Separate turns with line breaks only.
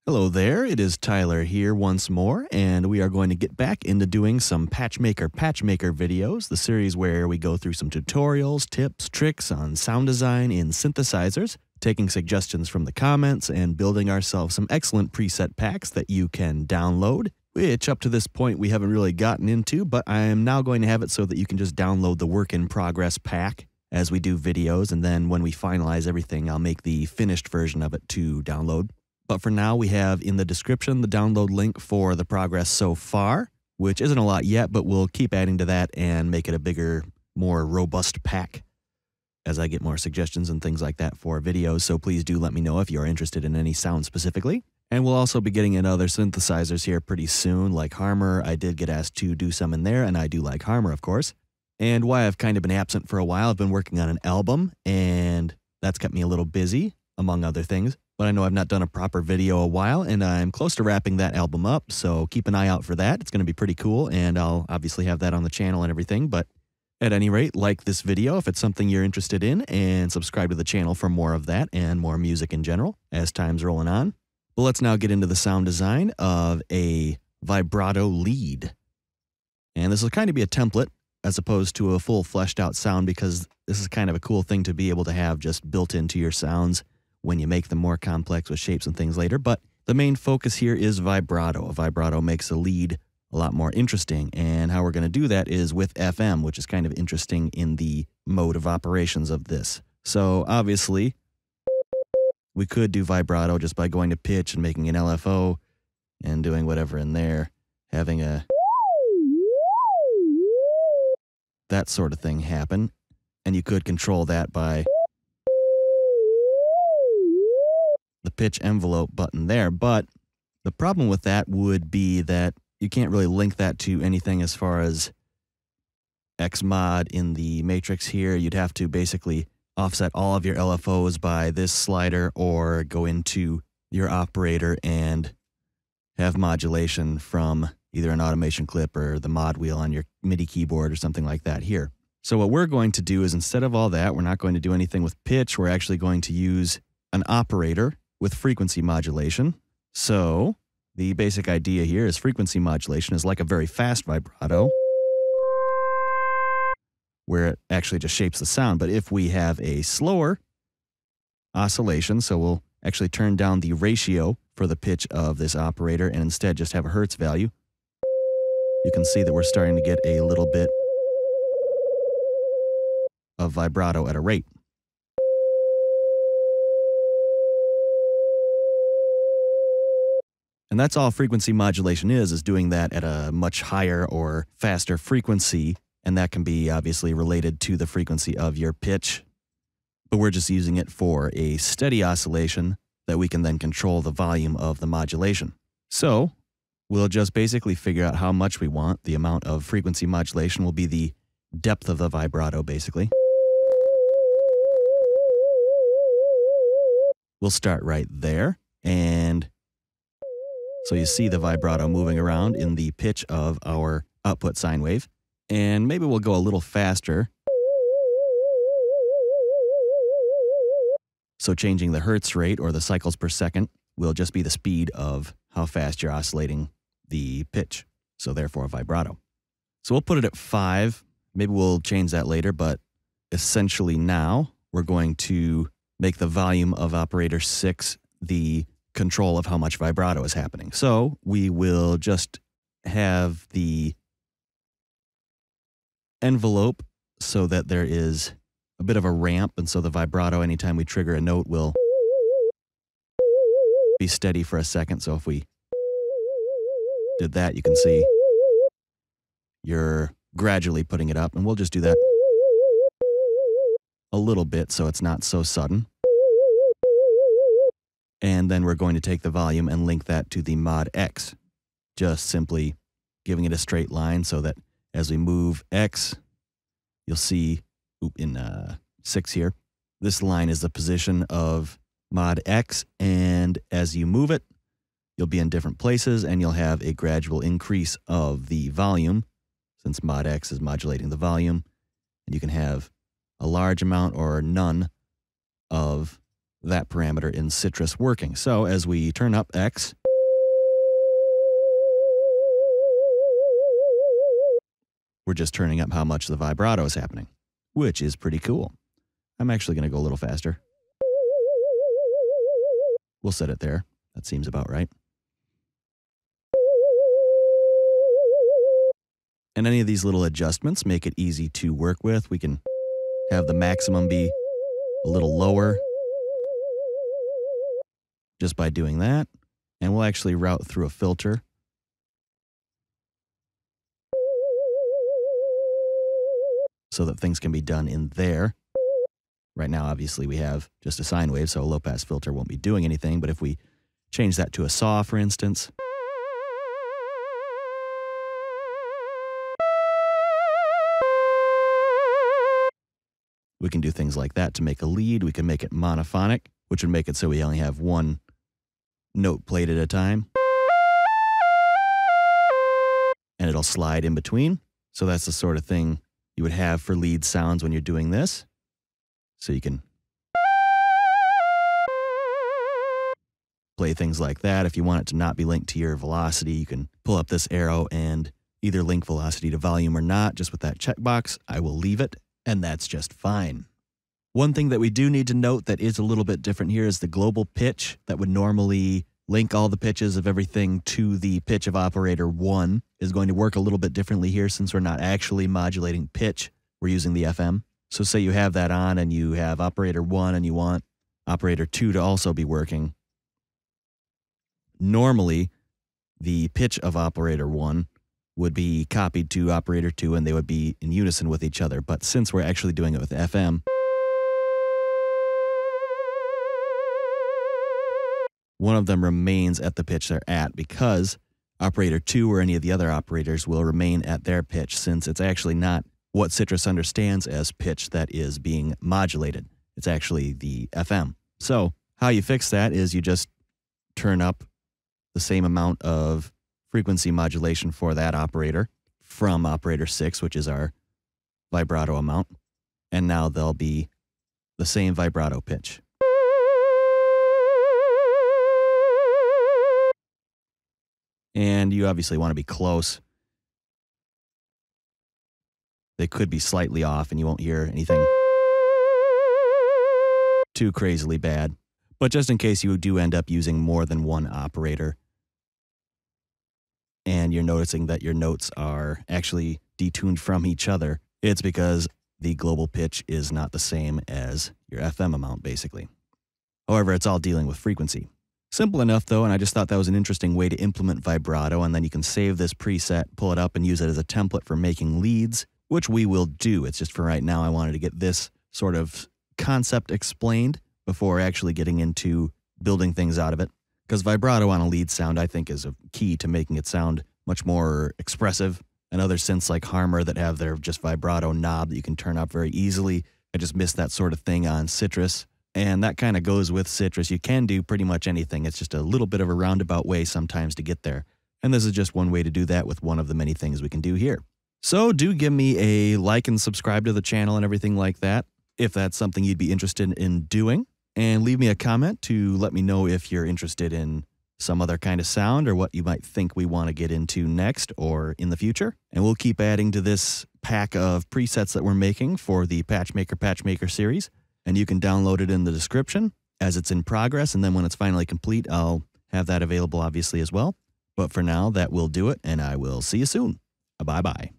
Hello there, it is Tyler here once more, and we are going to get back into doing some Patchmaker videos, the series where we go through some tutorials, tips, tricks on sound design in synthesizers, taking suggestions from the comments, and building ourselves some excellent preset packs that you can download, which up to this point we haven't really gotten into, but I am now going to have it so that you can just download the work in progress pack as we do videos, and then when we finalize everything, I'll make the finished version of it to download. But for now, we have in the description the download link for the progress so far, which isn't a lot yet, but we'll keep adding to that and make it a bigger, more robust pack as I get more suggestions and things like that for videos. So please do let me know if you're interested in any sound specifically. And we'll also be getting in other synthesizers here pretty soon, like Harmor. I did get asked to do some in there, and I do like Harmor, of course. And why I've kind of been absent for a while, I've been working on an album, and that's kept me a little busy, among other things. But I know I've not done a proper video a while, and I'm close to wrapping that album up, so keep an eye out for that. It's going to be pretty cool, and I'll obviously have that on the channel and everything. But at any rate, like this video if it's something you're interested in, and subscribe to the channel for more of that and more music in general as time's rolling on. But let's now get into the sound design of a vibrato lead. And this will kind of be a template as opposed to a full fleshed out sound, because this is kind of a cool thing to be able to have just built into your sounds when you make them more complex with shapes and things later. But the main focus here is vibrato. A vibrato makes a lead a lot more interesting, and how we're going to do that is with FM, which is kind of interesting in the mode of operations of this. So obviously, we could do vibrato just by going to pitch and making an LFO and doing whatever in there, having that sort of thing happen. And you could control that by the pitch envelope button there, but the problem with that would be that you can't really link that to anything as far as Xmod in the matrix here. You'd have to basically offset all of your LFOs by this slider, or go into your operator and have modulation from either an automation clip or the mod wheel on your MIDI keyboard or something like that here. So what we're going to do is, instead of all that, we're not going to do anything with pitch. We're actually going to use an operator with frequency modulation. So the basic idea here is frequency modulation is like a very fast vibrato, where it actually just shapes the sound. But if we have a slower oscillation, so we'll actually turn down the ratio for the pitch of this operator and instead just have a hertz value, you can see that we're starting to get a little bit of vibrato at a rate. And that's all frequency modulation is doing that at a much higher or faster frequency, and that can be obviously related to the frequency of your pitch. But we're just using it for a steady oscillation that we can then control the volume of the modulation. So we'll just basically figure out how much we want. The amount of frequency modulation will be the depth of the vibrato, basically. We'll start right there, and so you see the vibrato moving around in the pitch of our output sine wave. And maybe we'll go a little faster. So changing the hertz rate, or the cycles per second, will just be the speed of how fast you're oscillating the pitch. So therefore vibrato. So we'll put it at 5. Maybe we'll change that later, but essentially now we're going to make the volume of operator 6 the control of how much vibrato is happening. So we will just have the envelope so that there is a bit of a ramp, and so the vibrato, anytime we trigger a note, will be steady for a second. So if we did that, you can see you're gradually putting it up, and we'll just do that a little bit so it's not so sudden. And then we're going to take the volume and link that to the mod X, just simply giving it a straight line so that as we move X, you'll see in 6 here, this line is the position of mod X, and as you move it, you'll be in different places, and you'll have a gradual increase of the volume, since mod X is modulating the volume, and you can have a large amount or none of that parameter in Sytrus working. So as we turn up X, we're just turning up how much the vibrato is happening, which is pretty cool. I'm actually going to go a little faster. We'll set it there. That seems about right. And any of these little adjustments make it easy to work with. We can have the maximum be a little lower just by doing that. And we'll actually route through a filter. So that things can be done in there. Right now, obviously, we have just a sine wave, so a low-pass filter won't be doing anything. But if we change that to a saw, for instance, we can do things like that to make a lead. We can make it monophonic, which would make it so we only have one note played at a time. And it'll slide in between. So that's the sort of thing you would have for lead sounds when you're doing this. So you can play things like that. If you want it to not be linked to your velocity, you can pull up this arrow and either link velocity to volume or not, just with that checkbox. I will leave it, and that's just fine. One thing that we do need to note that is a little bit different here is the global pitch that would normally link all the pitches of everything to the pitch of operator 1 is going to work a little bit differently here since we're not actually modulating pitch. We're using the FM. So say you have that on and you have operator 1 and you want operator 2 to also be working. Normally, the pitch of operator 1 would be copied to operator 2 and they would be in unison with each other. But since we're actually doing it with FM, one of them remains at the pitch they're at because operator 2 or any of the other operators will remain at their pitch since it's actually not what Sytrus understands as pitch that is being modulated. It's actually the FM. So how you fix that is you just turn up the same amount of frequency modulation for that operator from operator 6, which is our vibrato amount, and now they'll be the same vibrato pitch. And you obviously want to be close. They could be slightly off and you won't hear anything too crazily bad. But just in case you do end up using more than one operator and you're noticing that your notes are actually detuned from each other, it's because the global pitch is not the same as your FM amount, basically. However, it's all dealing with frequency. Simple enough, though, and I just thought that was an interesting way to implement vibrato, and then you can save this preset, pull it up, and use it as a template for making leads, which we will do. It's just for right now, I wanted to get this sort of concept explained before actually getting into building things out of it. Because vibrato on a lead sound, I think, is a key to making it sound much more expressive. And other synths like Harmer that have their just vibrato knob that you can turn up very easily. I just missed that sort of thing on Sytrus. And that kind of goes with Sytrus. You can do pretty much anything. It's just a little bit of a roundabout way sometimes to get there. And this is just one way to do that with one of the many things we can do here. So do give me a like and subscribe to the channel and everything like that, if that's something you'd be interested in doing. And leave me a comment to let me know if you're interested in some other kind of sound or what you might think we want to get into next or in the future. And we'll keep adding to this pack of presets that we're making for the Patchmaker series. And you can download it in the description as it's in progress. And then when it's finally complete, I'll have that available obviously as well. But for now, that will do it. And I will see you soon. Bye-bye.